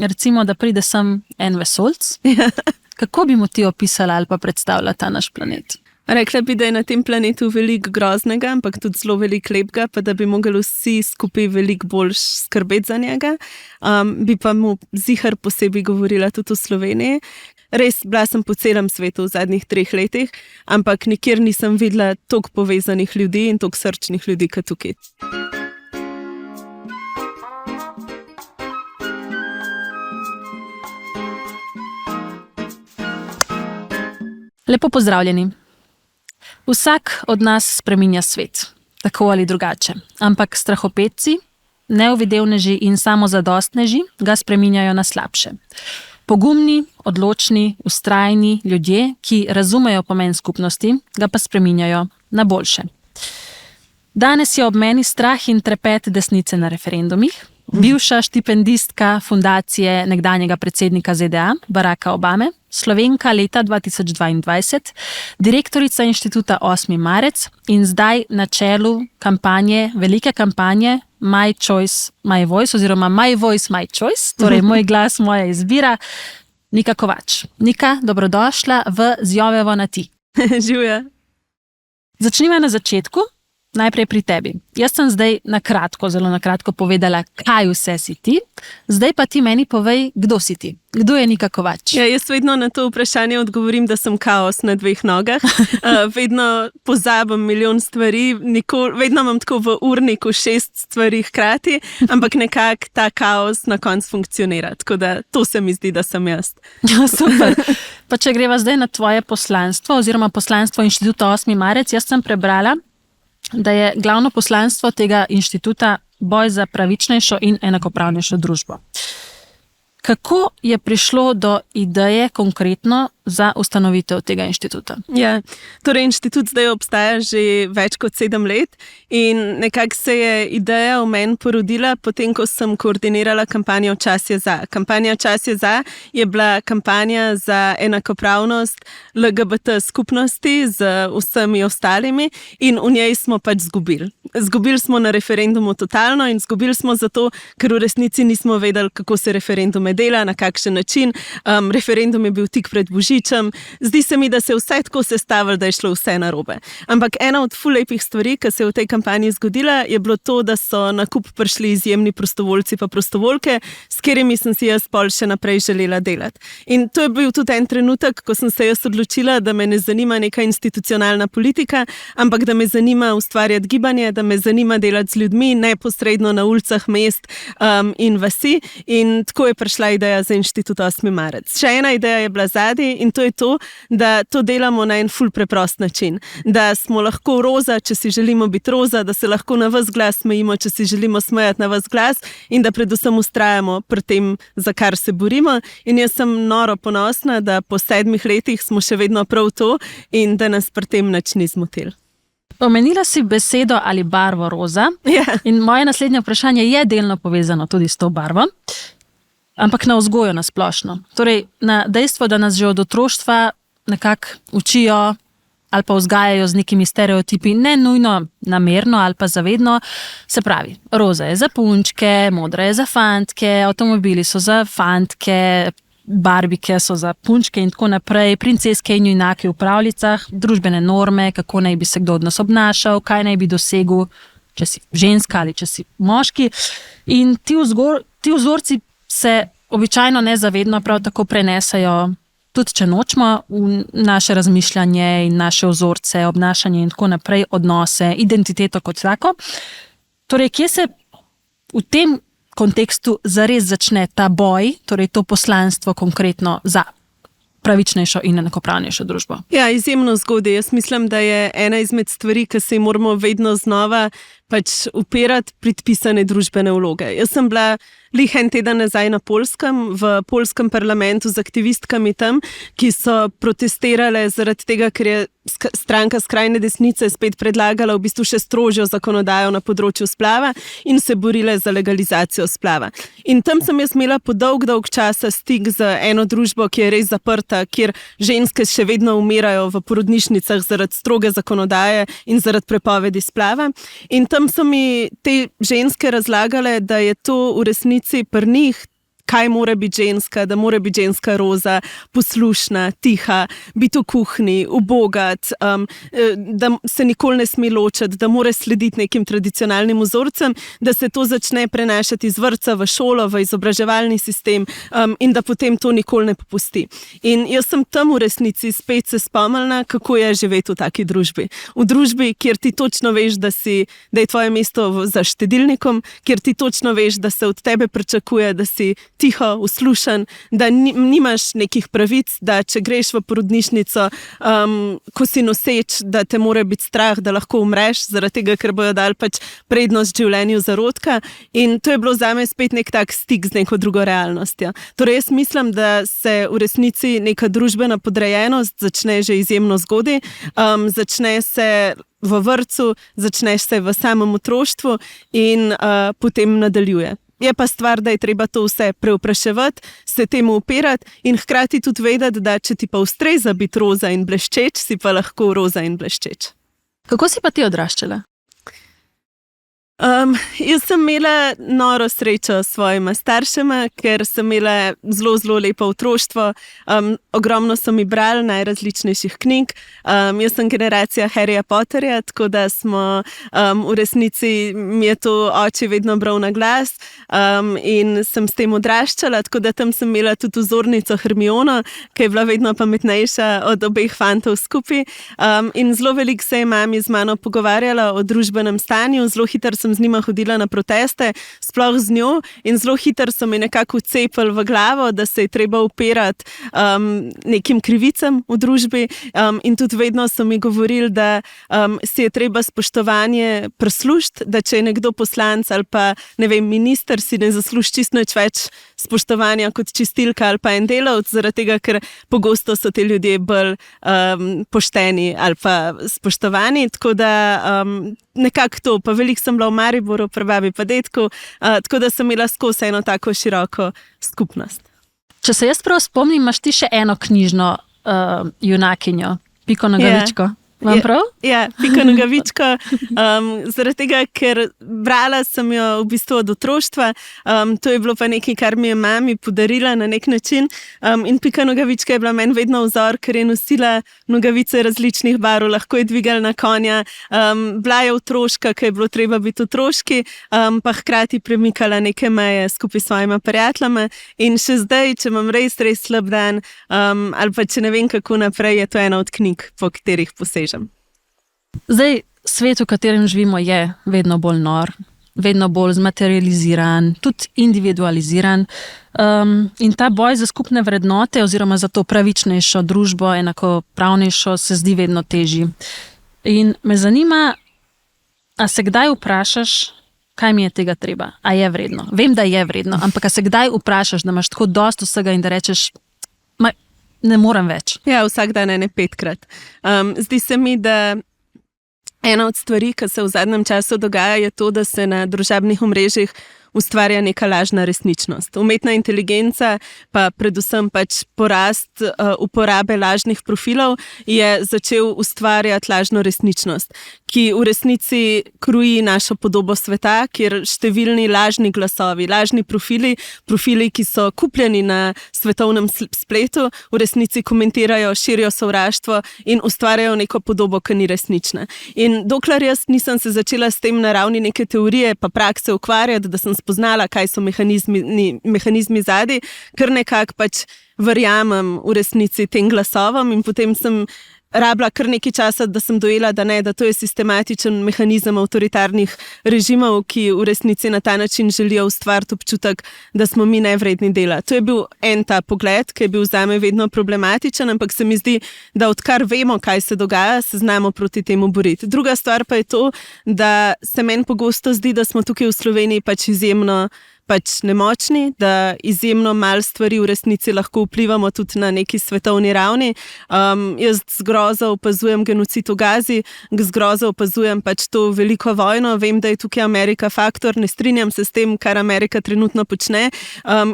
recimo, da pride sem en vesoljc, kako bi mu ti opisala ali pa predstavljala ta naš planet? Rekla bi, da je na tem planetu veliko groznega, ampak tudi zelo veliko lepega, pa da bi mogli vsi skupaj veliko bolj skrbeti za njega. Bi pa mu zihar posebej govorila tudi v Sloveniji. Res, bila sem po celem svetu v zadnjih 3 letih, ampak nikjer nisem videla toliko povezanih ljudi in toliko srčnih ljudi kot tukaj. Lepo pozdravljeni. Vsak od nas spreminja svet, tako ali drugače, ampak strahopetci, neuvidevneži in samozadostneži ga spreminjajo na slabše. Pogumni, odločni, vztrajni ljudje, ki razumejo pomen skupnosti, ga pa spreminjajo na boljše. Danes je ob meni strah in trepet desnice na referendumih, bivša štipendistka fundacije nekdanjega predsednika ZDA, Baracka Obame, Slovenka leta 2022, direktorica inštituta 8. marec in zdaj na čelu kampanje, velike kampanje My Choice, My Voice oziroma My Voice, My Choice, torej moj glas, moja izbira, Nika Kovač. Nika, dobrodošla v Zjovevo na ti. Živja. Začniva na začetku. Najprej pri tebi. Jaz sem zdaj zelo na kratko povedala, kaj vse si ti. Zdaj pa ti meni povej, kdo si ti. Kdo je Nika Kovač? Ja, jaz vedno na to vprašanje odgovorim, da sem kaos na 2 nogah. Vedno pozabim milijon stvari, vedno imam tako v urniku 6 stvari hkrati, ampak nekako ta kaos na koncu funkcionira. Tako da to se mi zdi, da sem jaz. Ja, super. Pa če greva zdaj na tvoje poslanstvo oziroma poslanstvo inštituta 8. marec, jaz sem prebrala, da je glavno poslanstvo tega inštituta boj za pravičnejšo in enakopravnejšo družbo. Kako je prišlo do ideje konkretno za ustanovitev tega inštituta? Ja, torej inštitut zdaj obstaja že več kot 7 let in nekako se je ideja v meni porodila, potem ko sem koordinirala kampanjo Čas je za. Kampanja Čas je za je bila kampanja za enakopravnost LGBT skupnosti z vsemi ostalimi in v njej smo pač zgubili. Zgubili smo na referendumu totalno in zgubili smo zato, ker v resnici nismo vedeli, kako se referendume dela, na kakšen način. Referendum je bil tik pred Božičem. Zdi se mi, da se je vse tako sestavilo, da je šlo vse narobe. Ampak ena od ful lepih stvari, ki se je v tej kampanji zgodila, je bilo to, da so na kup prišli izjemni prostovoljci pa prostovoljke, s katerimi sem si jaz pol še naprej želela delati. In to je bil tudi en trenutek, ko sem se jaz odločila, da me ne zanima neka institucionalna politika, ampak da me zanima ustvarjati gibanje, da me zanima delati z ljudmi neposredno na ulicah mest in vasi. In tako je prišla ideja za inštitut 8. marec. Še ena ideja je bila zadnji in to je to, da to delamo na en ful preprost način. Da smo lahko roza, če si želimo biti roza, da se lahko na ves glas smejimo, če si želimo smejati na ves glas in da predvsem vztrajamo pri tem, za kar se borimo. In jaz sem noro ponosna, da po 7 letih smo še vedno prav to in da nas pri tem nič ni zmotil. Omenila si besedo ali barvo roza in moje naslednje vprašanje je delno povezano tudi s to barvo. Ampak na vzgojo na splošno. Torej, na dejstvo, da nas že od otroštva nekako učijo ali pa vzgajajo z nekimi stereotipi, ne nujno namerno ali pa zavedno. Se pravi, roza je za punčke, modra je za fantke, avtomobili so za fantke, barbike so za punčke in tako naprej, princeske in junaki v pravljicah, družbene norme, kako naj bi se kdo od nas obnašal, kaj naj bi dosegel, če si ženska ali če si moški. In ti vzorci se običajno nezavedno prav tako prenesajo, tudi če nočemo, v naše razmišljanje in naše vzorce, obnašanje in tako naprej, odnose, identiteto kot tako. Torej, kje se v tem kontekstu zares začne ta boj, torej to poslanstvo konkretno za pravičnejšo in enakopravnejšo družbo? Ja, izjemno zgodaj. Jaz mislim, da je ena izmed stvari, ki se moramo vedno znova pač upirati predpisane družbene vloge. Jaz sem bila en teden nazaj na Poljskem, v poljskem parlamentu z aktivistkami tam, ki so protestirale zaradi tega, ker je stranka skrajne desnice spet predlagala v bistvu še strožjo zakonodajo na področju splava in se borile za legalizacijo splava. In tam sem jaz imela po dolg časa stik z eno družbo, ki je res zaprta, kjer ženske še vedno umirajo v porodnišnicah zaradi stroge zakonodaje in zaradi prepovedi splava. In tam so mi te ženske razlagale, da je to v resnici pri njih kaj mora biti ženska, da mora biti ženska roza, poslušna, tiha, biti v kuhinji, ubogat, da se nikoli ne sme ločiti, da mora slediti nekim tradicionalnim vzorcem, da se to začne prenašati iz vrtca v šolo, v izobraževalni sistem in da potem to nikoli ne popusti. In jaz sem tam v resnici spet se spomnila, kako je živeti v taki družbi. V družbi, kjer ti točno veš, da je tvoje mesto za štedilnikom, kjer ti točno veš, da se od tebe pričakuje, da si tiho, uslušen, da nimaš nekih pravic, da če greš v porodnišnico, ko si noseč, da te mora biti strah, da lahko umreš, zaradi tega, ker bojo dali pač prednost življenju zarodka. In to je bilo zame spet nek tak stik z neko drugo realnostjo. Torej jaz mislim, da se v resnici neka družbena podrejenost začne že izjemno zgodaj, začne se v vrtcu, začneš se v samem otroštvu in potem nadaljuje. Je pa stvar, da je treba to vse preupraševati, se temu upirati in hkrati tudi vedeti, da če ti pa ustreza biti roza in bleščeč, si pa lahko roza in bleščeč. Kako si pa ti odraščala? Jaz sem imela noro srečo s svojima staršema, ker sem imela zelo, zelo lepo otroštvo. Ogromno so mi brali najrazličnejših knjig. Jaz sem generacija Harryja Potterja, tako da smo v resnici, mi je to oče vedno bral na glas in sem s tem odraščala, tako da tam sem imela tudi vzornico Hermiono, ki je bila vedno pametnejša od obeh fantov skupaj. In zelo veliko se je mami z mano pogovarjala o družbenem stanju, zelo hitro sem z njima hodila na proteste, sploh z njo, in zelo hitro so mi nekako vcepili v glavo, da se je treba upirati nekim krivicam v družbi, in tudi vedno so mi govorili, da si je treba spoštovanje prislužiti, da če je nekdo poslanec ali pa, ne vem, minister, si ne zasluži čisto nič več spoštovanja kot čistilka ali pa en delavec, zaradi tega, ker pogosto so ti ljudje bolj pošteni ali pa spoštovani, tako da nekako to, pa veliko sem bila v Mariboru, pri babi pa dedku, tako da sem imela skozi eno tako široko skupnost. Če se jaz prav spomnim, imaš ti še eno knjižno junakinjo, Piko Nogavičko. Vam prav? Ja, Piko Nogavičko, zaradi tega, ker brala sem jo v bistvu od otroštva, to je bilo pa nekaj, kar mi je mami podarila na nek način, in Pika Nogavička je bila meni vedno vzor, ker je nosila nogavice različnih barv, lahko je dvigala na konja, bila je otroška, ker je bilo treba biti otroški, pa hkrati premikala neke meje skupaj s svojima prijateljama, in še zdaj, če imam res slab dan, ali pa če ne vem kako naprej, je to ena od knjig, po katerih posežem. Zdaj, svet, v katerem živimo, je vedno bolj nor, vedno bolj zmaterializiran, tudi individualiziran. In ta boj za skupne vrednote oziroma za to pravičnejšo družbo, enakopravnejšo, se zdi vedno težji. In me zanima, a se kdaj vprašaš, kaj mi je tega treba? A je vredno? Vem, da je vredno, ampak a se kdaj vprašaš, da imaš tako dosti vsega in da rečeš, ne morem več? Ja, vsak dan ne 5-krat. Zdi se mi, da ena od stvari, ki se v zadnjem času dogaja, je to, da se na družabnih omrežjih ustvarja neka lažna resničnost. Umetna inteligenca, pa predvsem pač porast uporabe lažnih profilov, je začel ustvarjati lažno resničnost, ki v resnici kroji našo podobo sveta, kjer številni lažni glasovi, lažni profili, ki so kupljeni na svetovnem spletu, v resnici komentirajo, širijo sovraštvo in ustvarjajo neko podobo, ki ni resnična. In dokler jaz nisem se začela s tem na ravni neke teorije pa prakse ukvarjati, da sem spoznala, kaj so mehanizmi zadaj, ker nekako pač verjamem v resnici tem glasovom, in potem sem rabila kar nekaj časa, da sem dojela, da to je sistematičen mehanizem avtoritarnih režimov, ki v resnici na ta način želijo ustvariti občutek, da smo mi nevredni dela. To je bil en ta pogled, ki je bil zame vedno problematičen, ampak se mi zdi, da odkar vemo, kaj se dogaja, se znamo proti temu boriti. Druga stvar pa je to, da se meni pogosto zdi, da smo tukaj v Sloveniji pač izjemno nemočni, da izjemno malo stvari v resnici lahko vplivamo tudi na neki svetovni ravni. Jaz z grozo opazujem genocid v Gazi, z grozo opazujem pač to veliko vojno, vem, da je tukaj Amerika faktor, ne strinjam se s tem, kar Amerika trenutno počne,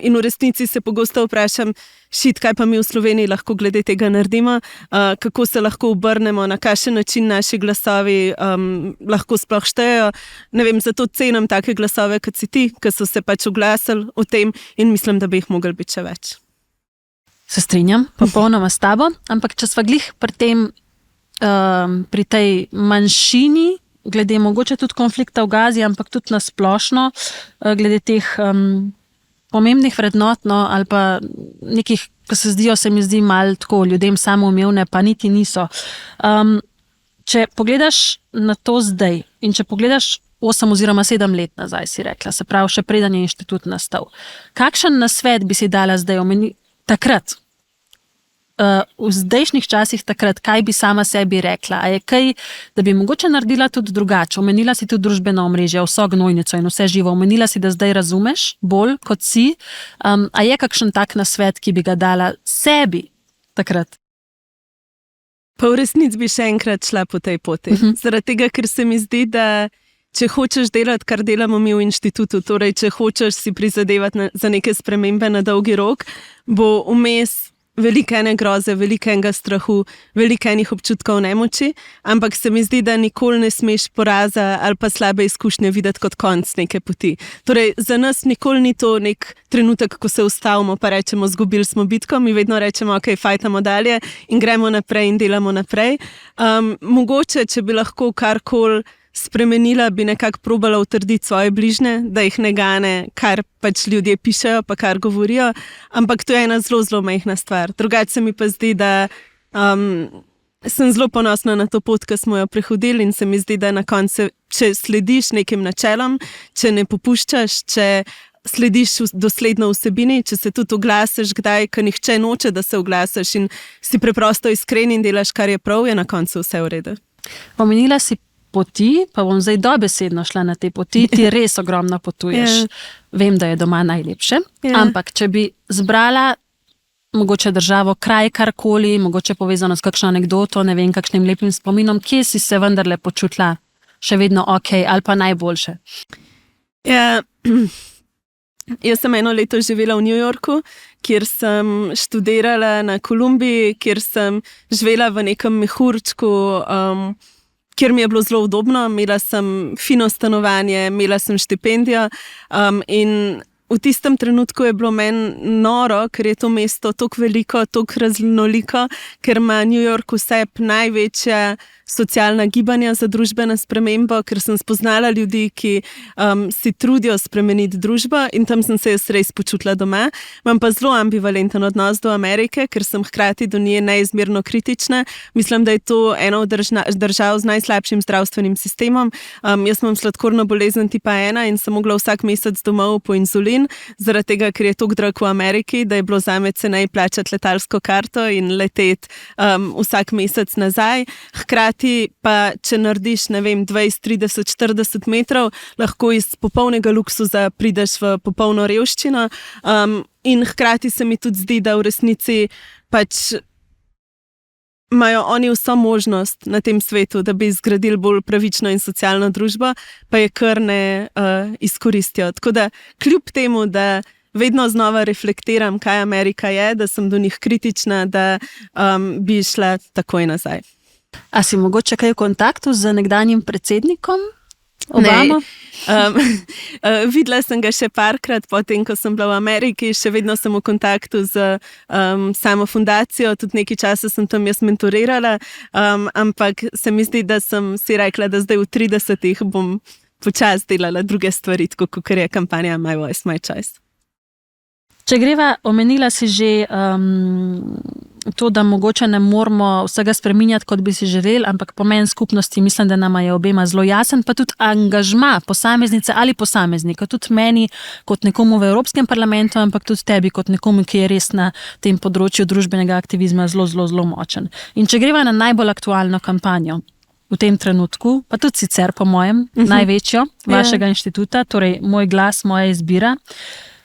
in v resnici se pogosto vprašam, kaj pa mi v Sloveniji lahko glede tega naredimo, kako se lahko obrnemo, na kakšen način naši glasovi lahko sploh štejejo. Ne vem, zato cenim take glasove, kot si ti, ki so se pač pač oglasili o tem in mislim, da bi jih mogli biti še več. Se strinjam, popolnoma s tabo, ampak če sva glih pri tej manjšini, glede mogoče tudi konflikta v Gazi, ampak tudi na splošno, glede teh pomembnih vrednot, no, ali pa nekih, ki se mi zdi malo tako ljudem samoumevne, pa niti niso. Če pogledaš na to zdaj in če pogledaš 8 oziroma 7 let nazaj, si rekla, se pravi, še preden je inštitut nastal. Kakšen nasvet bi si dala zdaj takrat? V zdajšnjih časih takrat, kaj bi sama sebi rekla? A je kaj, da bi mogoče naredila tudi drugače? Omenila si tudi družbeno omrežje, vso gnojnico in vse živo. Omenila si, da zdaj razumeš bolj kot si. A je kakšen tak nasvet, ki bi ga dala sebi takrat? Pa v resnici bi še enkrat šla po tej poti. Zaradi tega, ker se mi zdi, da če hočeš delati, kar delamo mi v inštitutu, torej če hočeš si prizadevati za neke spremembe na dolgi rok, bo vmes veliko ene groze, veliko enega strahu, veliko enih občutkov nemoči, ampak se mi zdi, da nikoli ne smeš poraza ali pa slabe izkušnje videti kot konc neke poti. Torej, za nas nikoli ni to nek trenutek, ko se ustavimo pa rečemo, zgubili smo bitko, mi vedno rečemo, ok, fajtamo dalje in gremo naprej in delamo naprej. Mogoče, če bi lahko karkoli spremenila, bi nekako probala utrditi svoje bližnje, da jih ne gane, kar pač ljudje pišejo, pa kar govorijo, ampak to je ena zelo, zelo majhna stvar. Drugače se mi pa zdi, da sem zelo ponosna na to pot, ki smo jo prehodili in se mi zdi, da na koncu, če slediš nekim načelom, če ne popuščaš, če slediš dosledno vsebini, če se tudi oglasiš kdaj, ko nihče noče, da se oglasiš in si preprosto iskren in delaš, kar je prav, je na koncu vse v redu. Omenila si poti, pa bom zdaj dobesedno šla na te poti, ti res ogromno potuješ. Vem, da je doma najlepše, ampak če bi zbrala mogoče državo, kraj, karkoli, mogoče povezano s kakšno anekdoto, ne vem, kakšnim lepim spominom, kje si se vendarle počutila še vedno ok ali pa najboljše? Ja, jaz sem 1 leto živela v New Yorku, kjer sem študirala na Kolumbiji, kjer sem živela v nekem mehurčku, kjer mi je bilo zelo udobno, imela sem fino stanovanje, imela sem štipendijo in v tistem trenutku je bilo meni noro, ker je to mesto toliko veliko, toliko raznoliko, ker ima New York vseb največja socialna gibanja za družbeno spremembo, ker sem spoznala ljudi, ki si trudijo spremeniti družbo in tam sem se jaz res počutila doma. Imam pa zelo ambivalenten odnos do Amerike, ker sem hkrati do nje neizmerno kritična. Mislim, da je to ena od držav z najslabšim zdravstvenim sistemom. Jaz imam sladkorno bolezen tipa 1 in sem mogla vsak mesec domov po inzulin, zaradi tega, ker je toliko drag v Ameriki, da je bilo zame cenej plačati letalsko karto in leteti vsak mesec nazaj. Hkrati pa, če narediš, ne vem, 20, 30, 40 metrov, lahko iz popolnega luksuza prideš v popolno revščino. In hkrati se mi tudi zdi, da v resnici pač imajo oni vso možnost na tem svetu, da bi zgradili bolj pravično in socialno družbo, pa je kar ne izkoristijo. Tako da, kljub temu, da vedno znova reflektiram, kaj Amerika je, da sem do njih kritična, da bi šla takoj nazaj. A si mogoče kaj v kontaktu z nekdanjim predsednikom Obamo? Videla sem ga še parkrat, potem, ko sem bila v Ameriki, še vedno sem v kontaktu z samo fundacijo, tudi nekaj časa sem tam jaz mentorirala, ampak se mi zdi, da sem si rekla, da zdaj v 30-ih bom počasi delala druge stvari, tako kot je kampanja My Voice, My Choice. Če greva, omenila si že to, da mogoče ne moramo vsega spreminjati, kot bi si želeli, ampak pomen skupnosti, mislim, da nama je obema zelo jasen, pa tudi angažma posameznice ali posameznika, tudi meni kot nekomu v Evropskem parlamentu, ampak tudi tebi kot nekomu, ki je res na tem področju družbenega aktivizma zelo, zelo, zelo močen. In če greva na najbolj aktualno kampanjo v tem trenutku, pa tudi sicer po mojem, največjo vašega inštituta, torej Moj glas, moja izbira,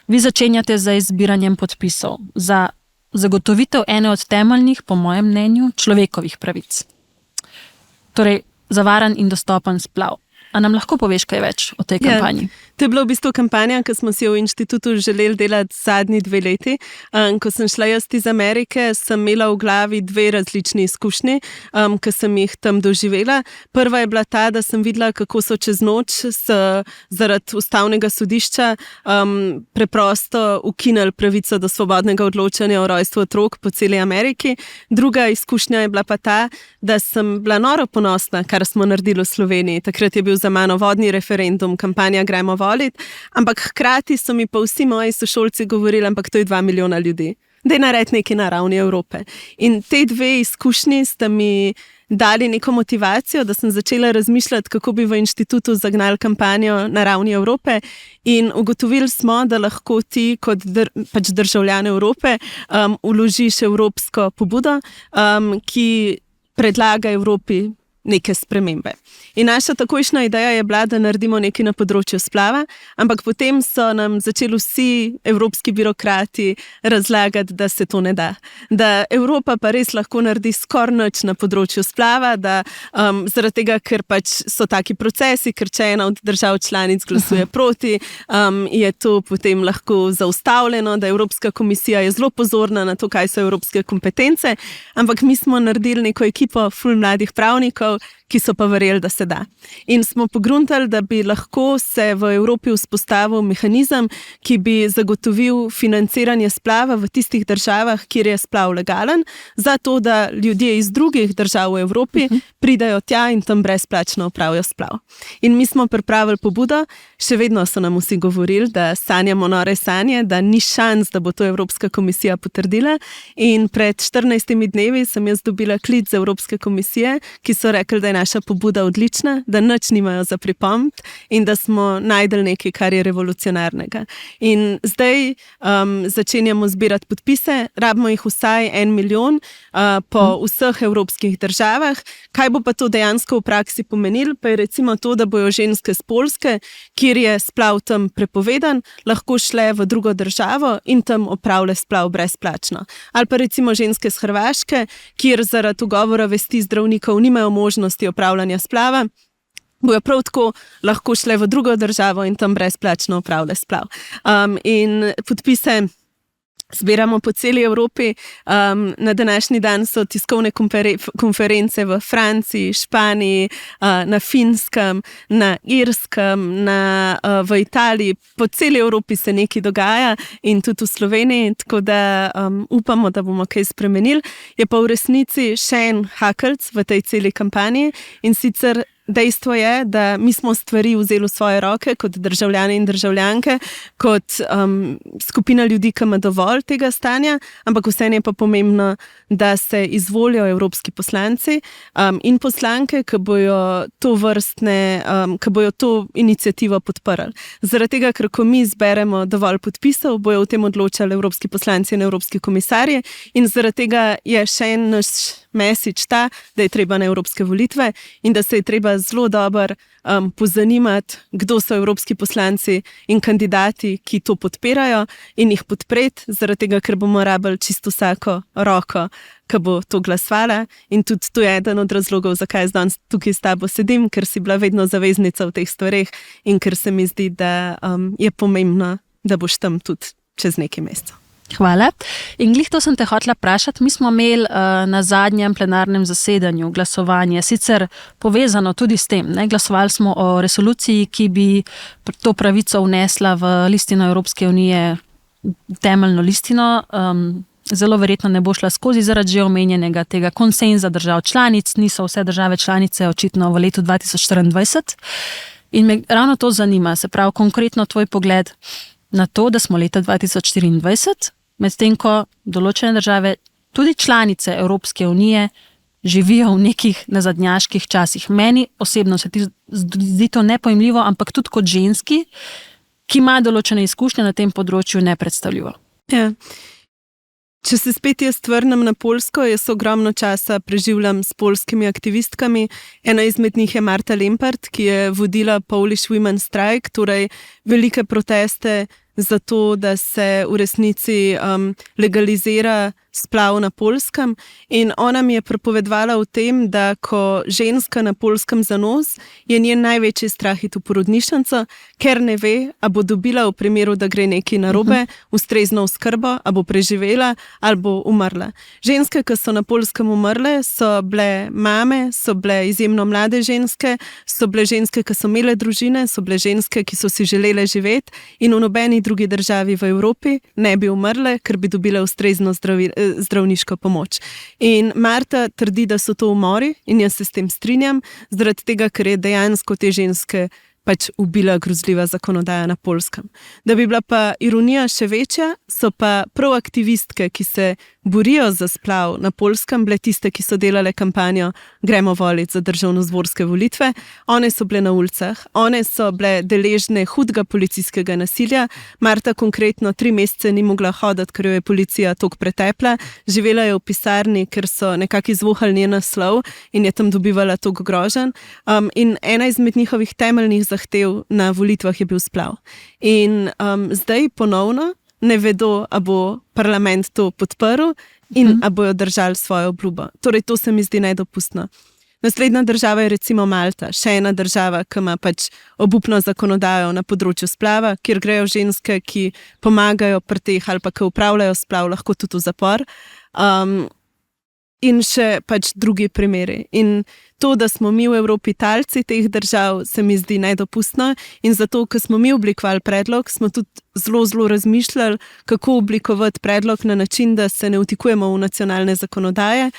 vi začenjate z izbiranjem podpisov za zagotovitev ene od temeljnih, po mojem mnenju, človekovih pravic. Torej, za varen in dostopen splav. A nam lahko poveš kaj več o tej kampanji? To je bila v bistvu kampanja, ki smo si jo v inštitutu želeli delati zadnji 2 leti. Ko sem šla jaz iz Amerike, sem imela v glavi 2 različni izkušnji, ki sem jih tam doživela. Prva je bila ta, da sem videla, kako so čez noč zaradi ustavnega sodišča preprosto ukinili pravico do svobodnega odločanja o rojstvu otrok po celi Ameriki. Druga izkušnja je bila pa ta, da sem bila noro ponosna, kar smo naredili v Sloveniji. Takrat je bil za mano vodni referendum, kampanja Gremo volit, ampak hkrati so mi pa vsi moji sošolci govorili, ampak to je 2 milijona ljudi. Daj narediti nekaj na ravni Evrope. In te 2 izkušnji sta mi dali neko motivacijo, da sem začela razmišljati, kako bi v inštitutu zagnali kampanjo na ravni Evrope, in ugotovili smo, da lahko ti kot državljan Evrope vložiš evropsko pobudo, ki predlaga Evropi neke spremembe. In naša takojšnja ideja je bila, da naredimo nekaj na področju splava, ampak potem so nam začeli vsi evropski birokrati razlagati, da se to ne da. Da Evropa pa res lahko naredi skoraj nič na področju splava, da zaradi tega, ker pač so taki procesi, ker če ena od držav članic glasuje proti, je to potem lahko zaustavljeno, da Evropska komisija je zelo pozorna na to, kaj so evropske kompetence, ampak mi smo naredili neko ekipo ful mladih pravnikov, ki so pa verjeli, da se da. In smo pogruntali, da bi lahko se v Evropi vzpostavil mehanizem, ki bi zagotovil financiranje splava v tistih državah, kjer je splav legalen, zato da ljudje iz drugih držav v Evropi pridajo tja in tam brezplačno opravijo splav. In mi smo pripravili pobudo, še vedno so nam vsi govorili, da sanjamo nore sanje, da ni šans, da bo to Evropska komisija potrdila, in pred 14 dnevi sem jaz dobila klic z Evropske komisije, ki so rekli, da je naša pobuda odlična, da nič nimajo za pripombt in da smo najdeli nekaj, kar je revolucionarnega. In zdaj začenjamo zbirati podpise, rabimo jih vsaj 1 milijon po vseh evropskih državah. Kaj bo pa to dejansko v praksi pomenilo? Pa je recimo to, da bojo ženske z Poljske, kjer je splav tam prepovedan, lahko šle v drugo državo in tam opravile splav brezplačno. Ali pa recimo ženske z Hrvaške, kjer zaradi ugovora vesti zdravnikov nimajo možnosti opravljanja splava, bojo prav tako lahko šle v drugo državo in tam brezplačno opravile splav. In podpise zbiramo po celi Evropi. Na današnji dan so tiskovne konference v Franciji, Španiji, na Finskem, na Irskem, v Italiji. Po celi Evropi se nekaj dogaja in tudi v Sloveniji, tako da upamo, da bomo kaj spremenili. Je pa v resnici še en hakelc v tej celi kampanji, in sicer dejstvo je, da mi smo stvari vzeli v svoje roke kot državljani in državljanke, kot skupina ljudi, ki ima dovolj tega stanja, ampak vseeno je pa pomembno, da se izvolijo evropski poslanci in poslanke, ki bojo ki bojo to iniciativo podprli. Zaradi tega, ker ko mi zberemo dovolj podpisov, bojo o tem odločali evropski poslanci in evropski komisarji, in zaradi tega je še en naš message ta, da je treba na evropske volitve in da se je treba zelo dobro pozanimati, kdo so evropski poslanci in kandidati, ki to podpirajo, in jih podpreti, zaradi tega, ker bomo rabili čisto vsako roko, ki bo to glasovala. In tudi to je eden od razlogov, zakaj danes tukaj s tabo sedim, ker si bila vedno zaveznica v teh stvareh in ker se mi zdi, da je pomembno, da boš tam tudi čez nekaj mesecev. Hvala. In glih to sem te hotela vprašati. Mi smo imeli na zadnjem plenarnem zasedanju glasovanje, sicer povezano tudi s tem. Glasovali smo o resoluciji, ki bi to pravico vnesla v listino Evropske unije, temeljno listino. Zelo verjetno ne bo šla skozi zaradi že omenjenega tega konsenza držav članic. Niso vse države članice očitno v letu 2024. In me ravno to zanima, se pravi konkretno tvoj pogled na to, da smo leta 2024, medtem ko določene države, tudi članice Evropske unije, živijo v nekih nazadnjaških časih. Meni osebno se zdi to nepojmljivo, ampak tudi kot ženski, ki ima določene izkušnje na tem področju, nepredstavljivo. Ja. Če se spet jaz vrnem na Poljsko, jaz ogromno časa preživljam s poljskimi aktivistkami. Ena izmed njih je Marta Lempart, ki je vodila Polish Women Strike, torej velike proteste za to, da se v resnici legalizira splav na Poljskem in ona mi je prepovedala o tem, da ko ženska na Poljskem zanos, je njen največji strah iti v porodnišnico, ker ne ve, a bo dobila v primeru, da gre nekaj narobe, ustrezno oskrbo, a bo preživela ali bo umrla. Ženske, ki so na Poljskem umrle, so bile mame, so bile izjemno mlade ženske, so bile ženske, ki so imele družine, so bile ženske, ki so si želele živeti in v nobeni drugi državi v Evropi ne bi umrle, ker bi dobile ustrezno zdravniško pomoč. In Marta trdi, da so to umori in jaz se s tem strinjam, zaradi tega, ker je dejansko te ženske pač ubila grozljiva zakonodaja na Poljskem. Da bi bila pa ironija še večja, so pa prav aktivistke, ki se borijo za splav na Poljskem, bile tiste, ki so delale kampanjo Gremo volit za državnozborske volitve. One so bile na ulicah, one so bile deležne hudega policijskega nasilja. Marta konkretno 3 mesece ni mogla hoditi, ker jo je policija toliko pretepla. Živela je v pisarni, ker so nekako izvohali njen naslov in je tam dobivala toliko groženj. In ena izmed njihovih temeljnih zahtev na volitvah je bil splav. In zdaj ponovno ne vedo, a bo parlament to podprl in a bojo držali svojo obljubo. Torej, to se mi zdi nedopustno. Naslednja država je recimo Malta, še ena država, ki ima pač obupno zakonodajo na področju splava, kjer grejo ženske, ki pomagajo pri teh ali pa ki upravljajo splav, lahko tudi v zapor. In še pač drugi primeri. In to, da smo mi v Evropi talci teh držav, se mi zdi nedopustno in zato, ker smo mi oblikovali predlog, smo tudi zelo razmišljali, kako oblikovati predlog na način, da se ne vtikujemo v nacionalne zakonodaje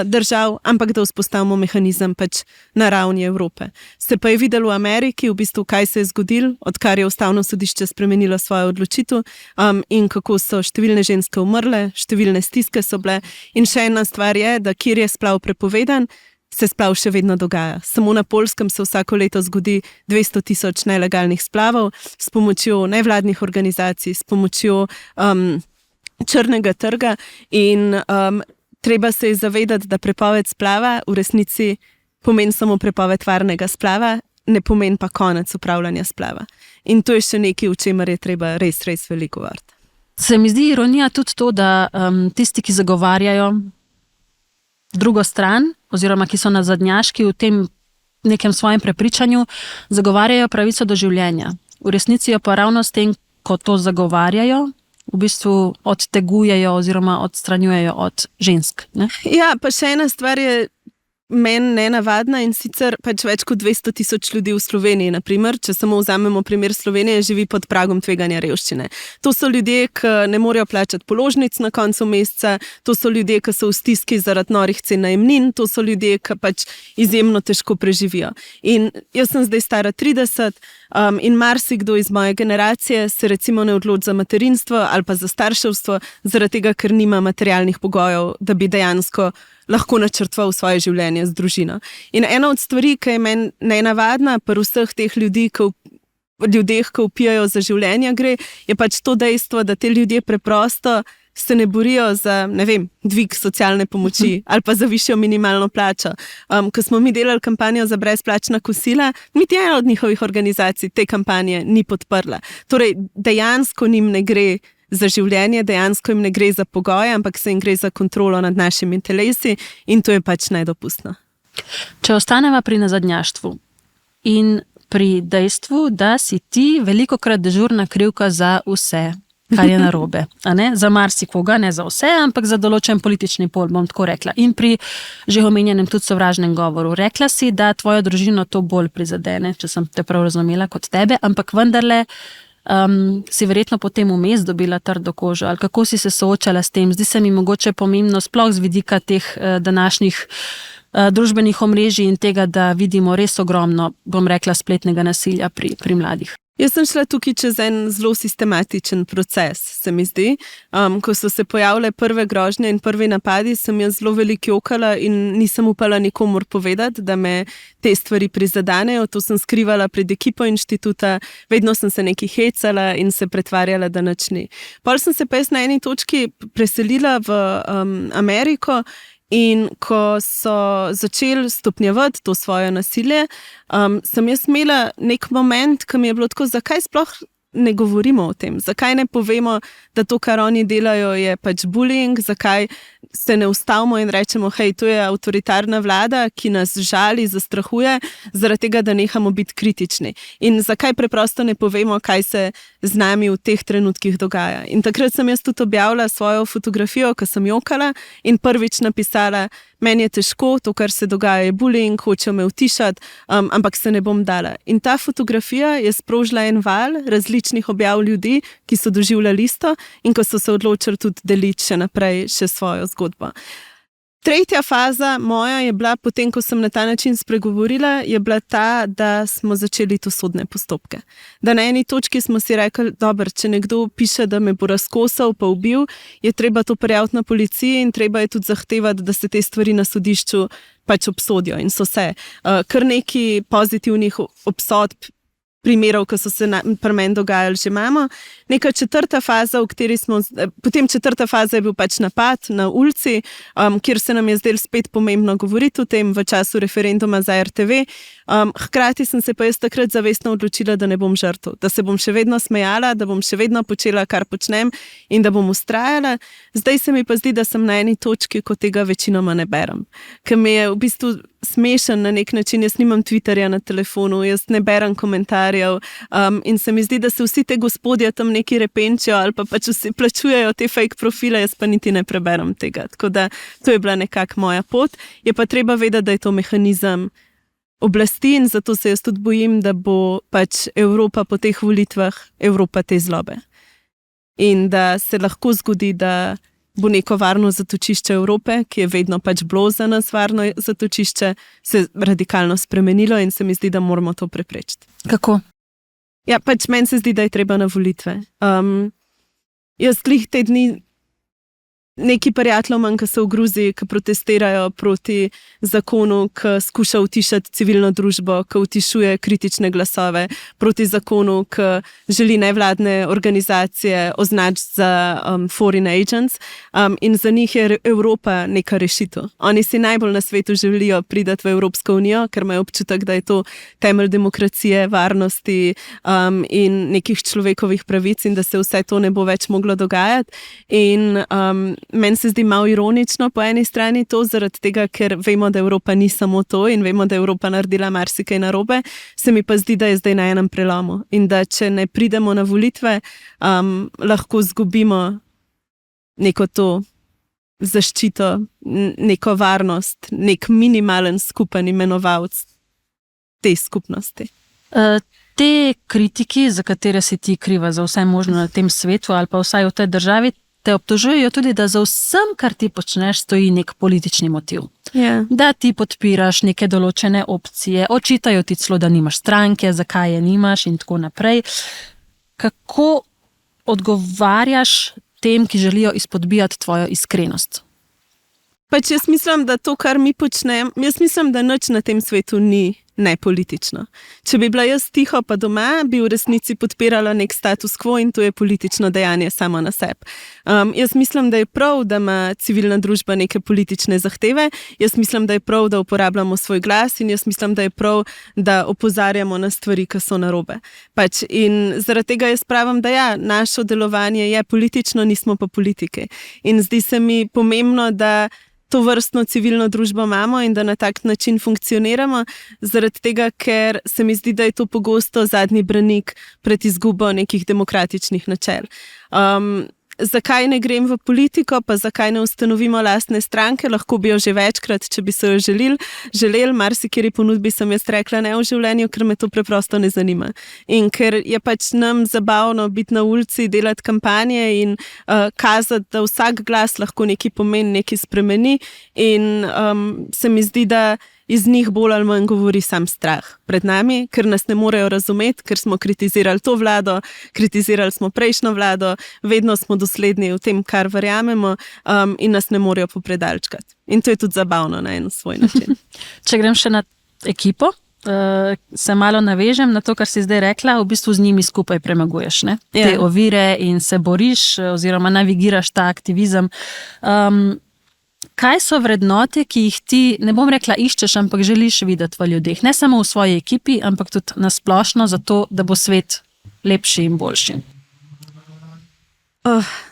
držav, ampak da vzpostavimo mehanizem pač na ravni Evrope. Se pa je videlo v Ameriki, v bistvu, kaj se je zgodilo, odkar je Ustavno sodišče spremenilo svojo odločitev in kako so številne ženske umrle, številne stiske so bile. In še ena stvar je, da kjer je splav prepovedan, se splav še vedno dogaja. Samo na Poljskem se vsako leto zgodi 200,000 nelegalnih splavov s pomočjo nevladnih organizacij, s pomočjo črnega trga in treba se je zavedati, da prepoved splava v resnici pomeni samo prepoved varnega splava, ne pomeni pa konec upravljanja splava. In to je še nekaj, o čemer je treba res veliko govoriti. Se mi zdi ironija tudi to, da tisti, ki zagovarjajo drugo stran, oziroma ki so nazadnjaški v tem nekem svojem prepričanju, zagovarjajo pravico do življenja. V resnici jo pa ravno s tem, ko to zagovarjajo, v bistvu odtegujejo oziroma odstranjujejo od žensk. Ne? Ja, pa še ena stvar je meni nenavadna in sicer pač več kot 200,000 ljudi v Sloveniji, naprimer, če samo vzamemo primer Slovenije, živi pod pragom tveganja revščine. To so ljudje, ki ne morejo plačati položnic na koncu meseca, to so ljudje, ki so v stiski zaradi norih cen najemnin, to so ljudje, ki pač izjemno težko preživijo. In jaz sem zdaj stara 30 in marsikdo iz moje generacije se recimo ne odloči za materinstvo ali pa za starševstvo, zaradi tega, ker nima materialnih pogojev, da bi dejansko lahko načrtoval svoje življenje z družino. In ena od stvari, ki je meni nenavadna pri vseh teh ljudeh, ki vpijajo za življenje gre, je pač to dejstvo, da te ljudje preprosto se ne borijo za, ne vem, dvig socialne pomoči ali pa za višjo minimalno plačo. Ko smo mi delali kampanjo za brezplačna kosila, niti ena od njihovih organizacij te kampanje ni podprla. Torej, dejansko njim ne gre za življenje, dejansko jim ne gre za pogoje, ampak se jim gre za kontrolo nad našimi telesi in to je pač nedopustno. Če ostaneva pri nazadnjaštvu in pri dejstvu, da si ti velikokrat dežurna krivka za vse, kar je narobe. Za marsikoga, ne za vse, ampak za določen politični pol, bom tako rekla. In pri že omenjenem tudi sovražnem govoru. Rekla si, da tvojo družino to bolj prizadene, če sem te prav razumela, kot tebe, ampak vendarle si verjetno potem vmes dobila trdo kožo. Ali kako si se soočala s tem? Zdi se mi mogoče pomembno, sploh z vidika teh današnjih družbenih omrežij in tega, da vidimo res ogromno, bom rekla, spletnega nasilja pri mladih. Jaz sem šla tukaj čez en zelo sistematičen proces, se mi zdi. Ko so se pojavile prve grožnje in prvi napadi, sem jaz zelo veliko jokala in nisem upala nikomur povedati, da me te stvari prizadanejo. To sem skrivala pred ekipo inštituta, vedno sem se nekaj hecala in se pretvarjala, da nič ni. Pol sem se pa jaz na eni točki preselila v Ameriko. In ko so začeli stopnjevati to svoje nasilje, sem jaz imela nek moment, ki mi je bilo tako, zakaj sploh ne govorimo o tem? Zakaj ne povemo, da to, kar oni delajo, je pač bullying? Zakaj se ne ustavimo in rečemo, hej, to je avtoritarna vlada, ki nas žali, zastrahuje, zaradi tega, da nehamo biti kritični? In zakaj preprosto ne povemo, kaj se z nami v teh trenutkih dogaja? In takrat sem jaz tudi objavila svojo fotografijo, ko sem jokala in prvič napisala, meni je težko, to, kar se dogaja, je bullying, hočejo me utišati, ampak se ne bom dala. In ta fotografija je sprožila en val različnih objav ljudi, ki so doživljali isto in ko so se odločili tudi deliti še naprej še svojo zgodbo. Tretja faza moja je bila, potem ko sem na ta način spregovorila, je bila ta, da smo začeli to sodne postopke. Da na eni točki smo si rekli, dobro, če nekdo piše, da me bo razkosal pa ubil, je treba to prijaviti na policiji in treba je tudi zahtevati, da se te stvari na sodišču pač obsodijo in so se. Kar nekaj pozitivnih obsodb primerov, ki so se pri meni dogajali, že imamo. Neka četrta faza, v kateri smo, potem četrta faza je bil pač napad na ulici, kjer se nam je zdelo spet pomembno govoriti o tem v času referenduma za RTV. Hkrati sem se pa jaz takrat zavestno odločila, da ne bom žrtev, da se bom še vedno smejala, da bom še vedno počela, kar počnem in da bom vztrajala. Zdaj se mi pa zdi, da sem na eni točki, ko tega večinoma ne berem. Ker mi je v bistvu smešen na nek način, jaz nimam Twitterja na telefonu, jaz ne berem komentarjev in se mi zdi, da se vsi te gospodje tam neki repenčijo ali pa pač vsi plačujejo te fake profile, jaz pa niti ne preberem tega. Tako da to je bila nekako moja pot. Je pa treba vedeti, da je to mehanizem oblasti in zato se jaz tudi bojim, da bo pač Evropa po teh volitvah Evropa te zlobe. In da se lahko zgodi, da bo neko varno zatočišče Evrope, ki je vedno pač bilo za nas varno zatočišče, se radikalno spremenilo in se mi zdi, da moramo to preprečiti. Kako? Ja, pač meni se zdi, da je treba na volitve. Jaz glih te dni neki prijateljev manj, ki so v Gruziji, ki protestirajo proti zakonu, ki skuša utišati civilno družbo, ki utišuje kritične glasove, proti zakonu, ki želi nevladne organizacije označiti za foreign agents in za njih je Evropa neka rešitev. Oni si najbolj na svetu želijo priti v Evropsko unijo, ker imajo občutek, da je to temelj demokracije, varnosti in nekih človekovih pravic in da se vse to ne bo več moglo dogajati. In meni se zdi malo ironično po eni strani to, zaradi tega, ker vemo, da Evropa ni samo to in vemo, da je Evropa naredila marsikaj narobe, se mi pa zdi, da je zdaj na enem prelomu in da če ne pridemo na volitve, lahko izgubimo neko to zaščito, neko varnost, nek minimalen skupen imenovalec te skupnosti. Te kritiki, za katere si ti kriva za vse možno na tem svetu ali pa vsaj v tej državi, te obtožujejo tudi, da za vsem, kar ti počneš, stoji nek politični motiv. Yeah. Da ti podpiraš neke določene opcije, očitajo ti celo, da nimaš stranke, zakaj je nimaš in tako naprej. Kako odgovarjaš tem, ki želijo izpodbijati tvojo iskrenost? Pač jaz mislim, da to, kar mi počnem, jaz mislim, da nič na tem svetu ni nepolitično. Če bi bila jaz tiho pa doma, bi v resnici podpirala nek status quo in to je politično dejanje samo na sebi. Jaz mislim, da je prav, da ima civilna družba neke politične zahteve, jaz mislim, da je prav, da uporabljamo svoj glas in jaz mislim, da je prav, da opozarjamo na stvari, ki so narobe. Pač in zaradi tega jaz pravim, da ja, naše delovanje je politično, nismo pa politike. In zdi se mi pomembno, da to vrstno civilno družbo imamo in da na tak način funkcioniramo, zaradi tega, ker se mi zdi, da je to pogosto zadnji branik pred izgubo nekih demokratičnih načel. Zakaj ne grem v politiko, pa zakaj ne ustanovimo lastne stranke, lahko bi jo že večkrat, če bi se jo želeli, marsikeri ponudbi sem jaz rekla ne v življenju, ker me to preprosto ne zanima. In ker je pač nam zabavno biti na ulici, delati kampanje in kazati, da vsak glas lahko nekaj pomeni, nekaj spremeni in se mi zdi, da iz njih bolj ali manj govori sam strah pred nami, ker nas ne morejo razumeti, ker smo kritizirali to vlado, kritizirali smo prejšnjo vlado, vedno smo dosledni v tem, kar verjamemo in nas ne morejo popredalčkati. In to je tudi zabavno na en svoj način. Če grem še na ekipo, se malo navežem na to, kar si zdaj rekla, v bistvu z njimi skupaj premaguješ, ne? Te ovire in se boriš oziroma navigiraš ta aktivizem. Kaj so vrednote, ki jih ti, ne bom rekla iščeš, ampak želiš videti v ljudeh? Ne samo v svoji ekipi, ampak tudi nasplošno zato, da bo svet lepši in boljši?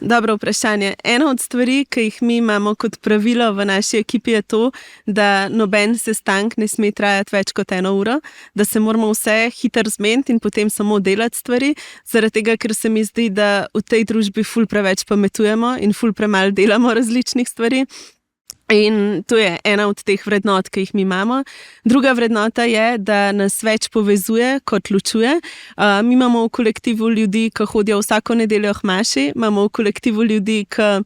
Dobro vprašanje. Ena od stvari, ki jih mi imamo kot pravilo v naši ekipi, je to, da noben sestank ne sme trajati več kot 1 uro, da se moramo vse hitro zmeniti in potem samo delati stvari, zaradi tega, ker se mi zdi, da v tej družbi ful preveč pametujemo in ful premalo delamo različnih stvari. In to je ena od teh vrednot, ki jih mi imamo. Druga vrednota je, da nas več povezuje kot ločuje. Mi imamo v kolektivu ljudi, ki hodijo vsako nedeljo k maši, imamo v kolektivu ljudi, ki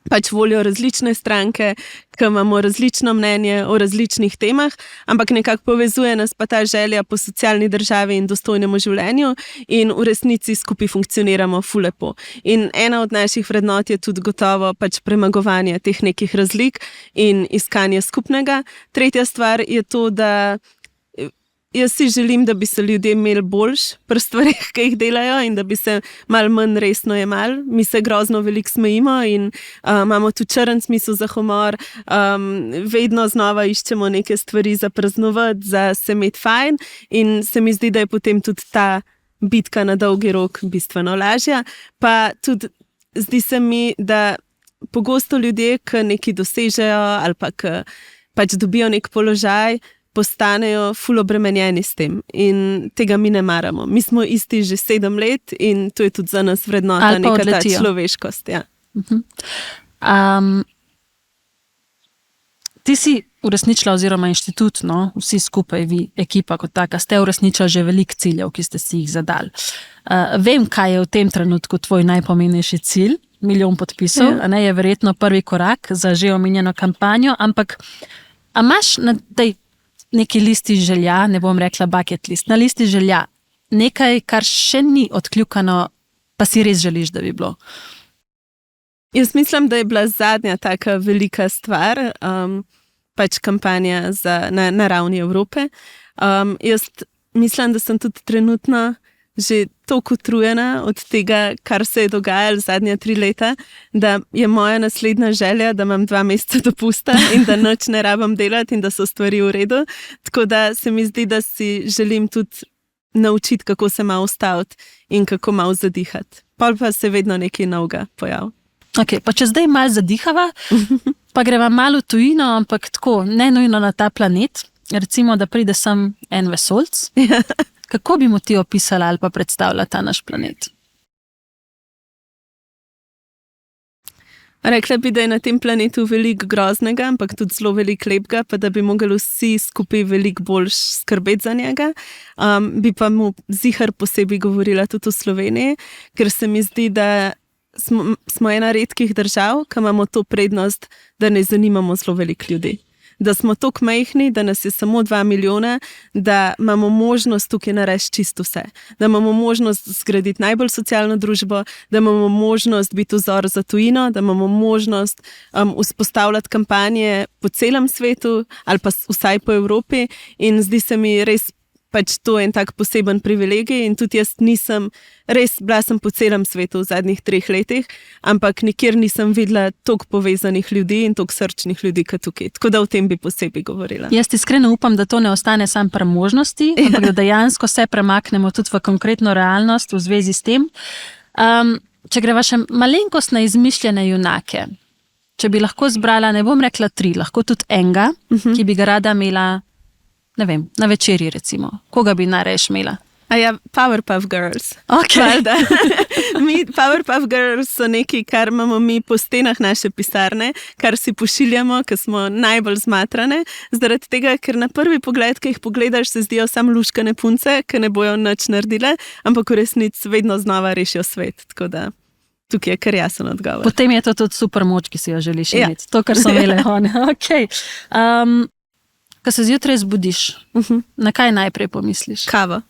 pač volijo različne stranke, ki imamo različno mnenje o različnih temah, ampak nekako povezuje nas pa ta želja po socialni državi in dostojnemu življenju in v resnici skupaj funkcioniramo ful lepo. In ena od naših vrednot je tudi gotovo pač premagovanje teh nekih razlik in iskanje skupnega. Tretja stvar je to, da jaz si želim, da bi se ljudje imeli boljš pri stvarih, ki jih delajo in da bi se malo manj resno jemali. Mi se grozno veliko smejimo in imamo tudi črn smisel za humor. Vedno znova iščemo neke stvari za praznovati, za se imeti fajn in se mi zdi, da je potem tudi ta bitka na dolgi rok bistveno lažja. Pa tudi zdi se mi, da pogosto ljudje, ki nekaj dosežejo ali pa ki pač dobijo nek položaj, postanejo ful obremenjeni s tem in tega mi ne maramo. Mi smo isti že 7 let in to je tudi za nas vrednota, neka ta človeškost. Ja. Ti si uresničila oziroma inštitut, no, vsi skupaj, vi, ekipa kot taka, ste uresničili že veliko ciljev, ki ste si jih zadali. Vem, kaj je v tem trenutku tvoj najpomembnejši cilj, 1 milijon podpisov, a ne, je verjetno prvi korak za že omenjeno kampanjo, ampak a imaš na tej neki listi želja, ne bom rekla bucket list, na listi želja nekaj, kar še ni odkljukano, pa si res želiš, da bi bilo? Jaz mislim, da je bila zadnja taka velika stvar, pač kampanja na ravni Evrope. Jaz mislim, da sem tudi trenutno že toliko utrujena od tega, kar se je dogajalo zadnja 3 leta, da je moja naslednja želja, da imam 2 meseca dopusta in da nič ne rabim delati in da so stvari v redu. Tako da se mi zdi, da si želim tudi naučiti, kako se malo ustaviti in kako malo zadihati. Pol pa se vedno nekaj novega pojavi. Ok, pa če zdaj malo zadihava, pa greva malo v tujino, ampak tako, ne nujno na ta planet, recimo, da pride sem en vesoljc. Kako bi mu ti opisala ali pa predstavila ta naš planet? Rekla bi, da je na tem planetu veliko groznega, ampak tudi zelo veliko lepega, pa da bi mogli vsi skupaj veliko bolj skrbeti za njega. Bi pa mu zihar posebej govorila tudi v Sloveniji, ker se mi zdi, da smo ena redkih držav, ki imamo to prednost, da ne zanimamo zelo veliko ljudi. Da smo toliko majhni, da nas je samo 2 milijona, da imamo možnost tukaj narediti čisto vse. Da imamo možnost zgraditi najbolj socialno družbo, da imamo možnost biti vzor za tujino, da imamo možnost vzpostavljati kampanje po celem svetu ali pa vsaj po Evropi in zdi se mi res pač to en tak poseben privilegij in tudi jaz bila sem po celem svetu v zadnjih 3 letih, ampak nikjer nisem videla toliko povezanih ljudi in toliko srčnih ljudi kot tukaj. Tako da o tem bi posebej govorila. Jaz iskreno upam, da to ne ostane samo pri možnosti, ampak da dejansko se premaknemo tudi v konkretno realnost v zvezi s tem. Če greva še malenkost na izmišljene junake, če bi lahko zbrala, ne bom rekla 3, lahko tudi enega, ki bi ga rada imela, ne vem, na večerji recimo. Koga bi najraje imela? Powerpuff Girls. Okay. Powerpuff Girls so nekaj, kar imamo mi po stenah naše pisarne, kar si pošiljamo, ker smo najbolj zmatrane. Zaradi tega, ker na prvi pogled, ki jih pogledaš, se zdijo samo luškane punce, ki ne bojo nič naredile, ampak v resnici vedno znova rešijo svet. Tako da tukaj je kar jasen odgovor. Potem je to tudi super moč, ki si jo želiš imeti. To, kar so imele one. Okay. Ko se zjutraj zbudiš, na kaj najprej pomisliš? Kavo.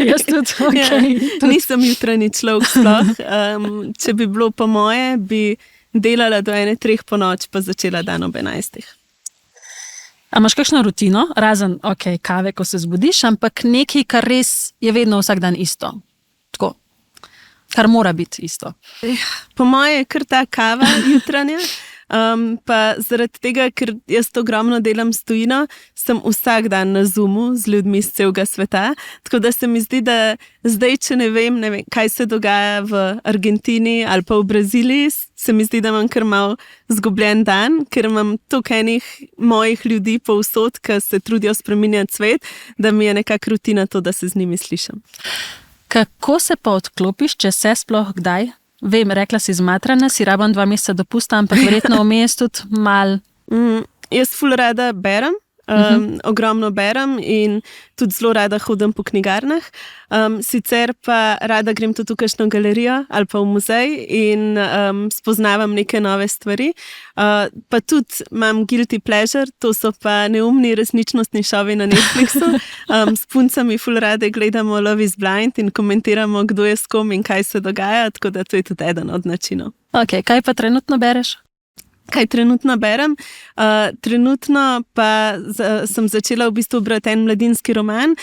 Jaz tudi, okay. Nisem jutranji človek sploh. Če bi bilo po moje, bi delala do 1-3 po noč, pa začela dan ob 11. A imaš kakšno rutino, razen kave, ko se zbudiš, ampak nekaj, kar res je vedno vsak dan isto? Tako, kar mora biti isto. Po moje je kar ta kava jutranja. Pa zaradi tega, ker jaz ogromno delam s tujino, sem vsak dan na Zoomu z ljudmi iz celega sveta. Tako da se mi zdi, da zdaj, če ne vem, kaj se dogaja v Argentini ali pa v Braziliji, se mi zdi, da imam kar mal zgubljen dan, ker imam toliko enih mojih ljudi povsod, ki se trudijo spreminjati svet, da mi je nekako rutina to, da se z njimi slišim. Kako se pa odklopiš, če se sploh kdaj? Vem, rekla si zmatrana, si rabim 2 meseca dopusta, ampak verjetno vmes tudi mal. Jaz ful rada berem. Ogromno berem in tudi zelo rada hodim po knjigarnah. Sicer pa rada grem tudi v kakšno galerijo ali pa v muzej in spoznavam neke nove stvari. Pa tudi imam guilty pleasure, to so pa neumni resničnostni šovi na Netflixu. S puncami ful rade gledamo Love is Blind in komentiramo, kdo je s kom in kaj se dogaja, tako da to je tudi eden od načinov. Ok, kaj pa trenutno bereš? Kaj trenutno berem? Trenutno pa sem začela v bistvu brati en mladinski roman,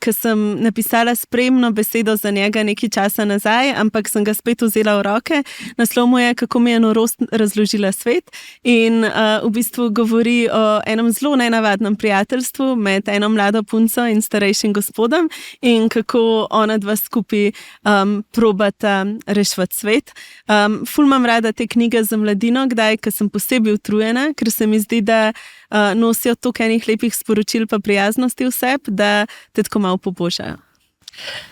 ki sem napisala spremno besedo za njega nekaj časa nazaj, ampak sem ga spet vzela v roke. Naslov mu je Kako mi je norost razložila svet in v bistvu govori o enem zelo nenavadnem prijateljstvu med eno mlado punco in starejšim gospodom in kako ona dva skupaj probata reševati svet. Ful imam rada te knjige za mladino, kdaj, sem posebej utrujena, ker se mi zdi, da nosijo toliko enih lepih sporočil pa prijaznosti vseb, da te tako malo pobožajo.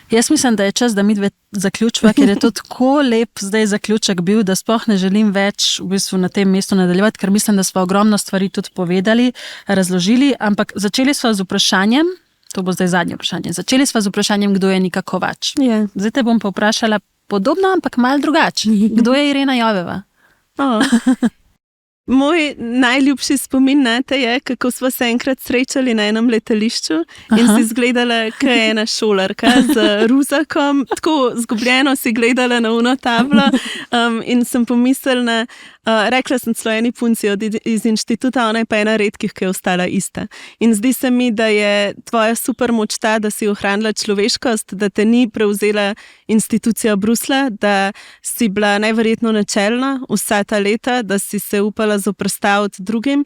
Jaz mislim, da je čas, da mi dve zaključiva, ker je to tako lep zdaj zaključek bil, da sploh ne želim več v bistvu na tem mestu nadaljevati, ker mislim, da smo ogromno stvari tudi povedali, razložili, ampak začeli smo z vprašanjem, to bo zdaj zadnje vprašanje, začeli smo z vprašanjem, kdo je Nika Kovač. Yeah. Zdaj te bom pa vprašala podobno, ampak malo drugače. Kdo je Irena Joveva? Moj najljubši spomin na te je, kako smo se enkrat srečali na enem letališču in si izgledala kot ena šolarka z ruzakom, tako zgubljeno si gledala na uno tablo in sem pomislila, rekla sem celo eni punci iz inštituta, ona je pa ena redkih, ki je ostala ista. In zdi se mi, da je tvoja super moč ta, da si ohranila človeškost, da te ni prevzela institucija Bruslja, da si bila najverjetno načelna vsa ta leta, da si se upala zoperstaviti drugim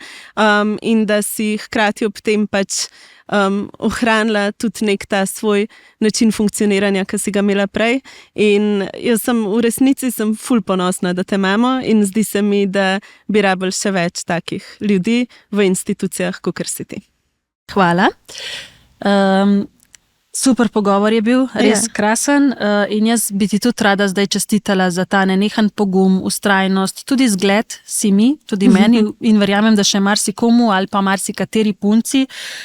in da si hkrati ob tem pač ohranila tudi nek ta svoj način funkcioniranja, ki si ga imela prej. In jaz sem v resnici ful ponosna, da te imamo in zdi se mi, da bi rabili še več takih ljudi v institucijah, kakor si ti. Hvala. Super pogovor je bil, res krasen in jaz bi ti tudi rada zdaj čestitala za ta nenehen pogum, vztrajnost, tudi zgled si mi, tudi meni in verjamem, da še marsikomu ali pa marsikateri punci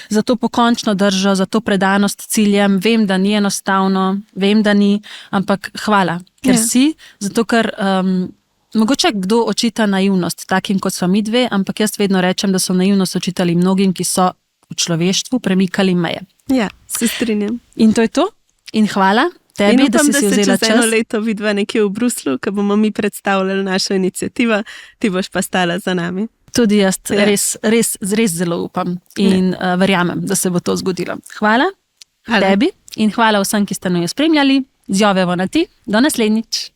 za to pokončno držo, za to predanost ciljem. Vem, da ni enostavno, vem, da ni, ampak hvala, ker si, zato ker mogoče kdo očita naivnost takim, kot sva mi dve, ampak jaz vedno rečem, da so naivnost očitali mnogim, ki so v človeštvu premikali meje. Ja, se strinjam. In to je to. In hvala tebi, upam, da si vzela čas. In upam, da se čez eno leto vidva nekje v Bruslu, ko bomo mi predstavljali našo inicijativo, ti boš pa stala za nami. Tudi jaz res zelo upam in verjamem, da se bo to zgodilo. Hvala tebi in hvala vsem, ki ste jo spremljali. Z Jovevo na ti. Do naslednjič.